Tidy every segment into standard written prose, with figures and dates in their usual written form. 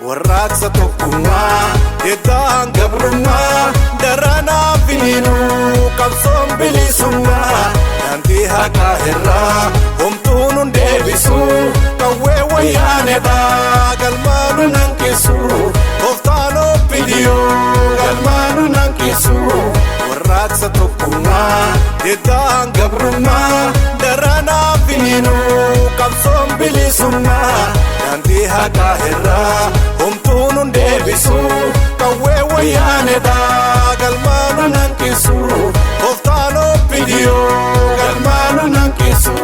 Warraaqsa tokkummaa eeddaan gabrummaa daranaa finiinuu qabsoon bilisummaa daandii haqaa irraa homtuun hun deebisu qawwee wayyaaneedhaa galmaanu nanqisu tooftaan obbidiyoo galmaanu nanqisu. Warraaqsa tokkummaa eeddaan gabrummaa daranaa finiinuu qabsoon bilisummaa daandii haqaa irraa homtuun hun deebisu qawwee wayyaaneedhaa galmaanu nanqisu tooftaan obbidiyoo galmaanu nanqisu.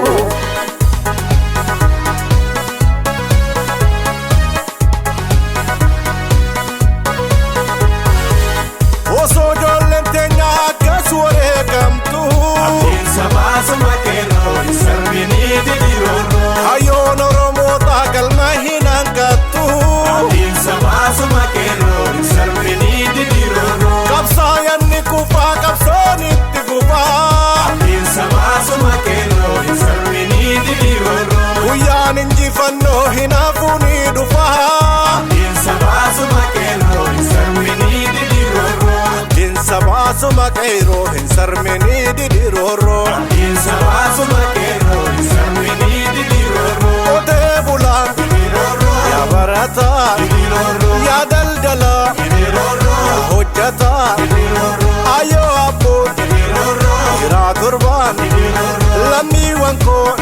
Osoo ijoolleen teenya akkas wareegamtu Abdiin sabaa suma keeroo hin sarbinii diriiroo. hayyoon Oromoota galma hin hanqattu. Abdiin sabaa suma keeroo hin sarbinii diriiroo. Qabsaayanni kufaa qabsoon itti gufaa Abdiin sabaa suma keeroo hin sarbinii diriiroo. guyyaan injifannoo hin hafu ni dhufa. Abdiin sabaa suma keeroo hin sarbinii diriiroo. Dinsa baasuma qeeroo hin sarminii didirooroo. Abdiin sabaa suma keeroo hin sarbinii diriiroo. Qotee bulaan yaa barataa yaa daldalaa yaa hojjataa ayyoo abboon jiraa torbaan lammiiwwan koo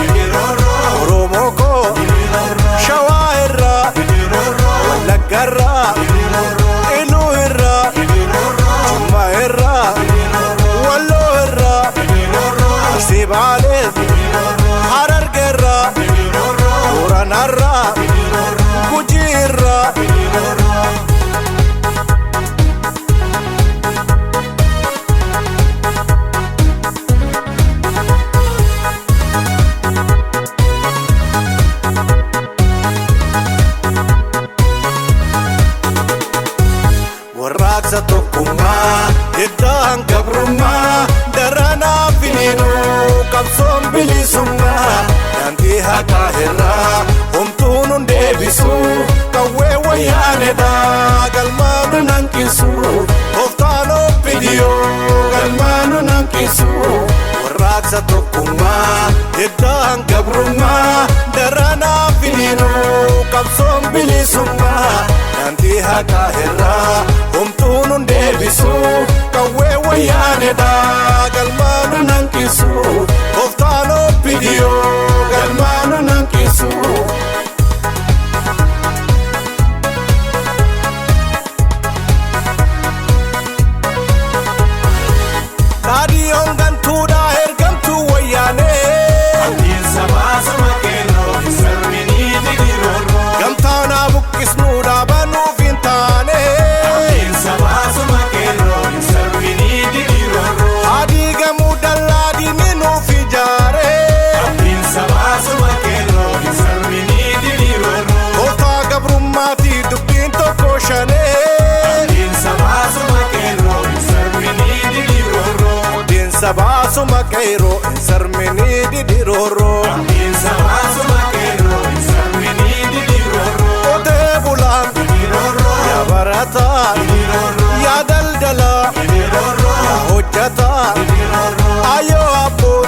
Oromoo koo Shawaa irraa Wallagga irraa Iluu irraa Jimmaa irraa Walloo irraa Arsii Baalee Harargee irraa Booranaa irraa Gujii irraa. Warraaqsa tokkummaa eeddaan gabrummaa daranaa finiinuu qabsoon bilisummaa daandii haqaa irraa homtuun hun deebisu qawwee wayyaaneedhaa galmaanu nanqisu tooftaan obbidiyoo galmaanu nanqisu. Warraaqsa tokkummaa eeddaan gabrummaa daranaa finiinuu qabsoon bilisummaa daandii haqaa irraa homtuun hun deebisu qawwee wayyaaneedhaa galmaanu nanqisu tooftaan obbidiyoo galmaanu nanqisu. Raadiyoon gantuudhaa ergamtuu wayyaanee Abdiin sabaa suma keeroo hin sarbinii diriiroo. gamtaanaa buqqisnuudhaa banuuf hin taane. Abdiin sabaa suma keeroo hin sarbinii diriiroo. Adii gamuu dallaa diinni nuuf ijaare. Abdiin sabaa suma keeroo hin sarbinii diriiroo. Tooftaa gabrummaatii dubbiin tokko shanee. Abdiin sabaa suma keeroo hin sarbinii diriiroo. Dinsa baasuma qeeroo hin sarminii didirooroo. Abdiin sabaa suma keeroo hin sarbinii diriiroo. Qotee bulaan yaa barataa yaa daldalaa yaa hojjataa ayyoo abboon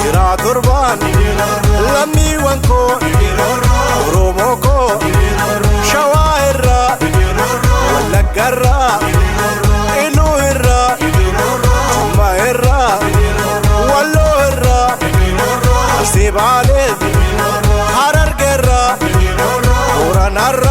jiraa torbaan lammiiwwan koo Oromoo koo Shawaa irraa Wallagga irraa Iluu irraa Jimmaa irraa Walloo irraa Arsii Baalee Harargee irraa Booranaa irraa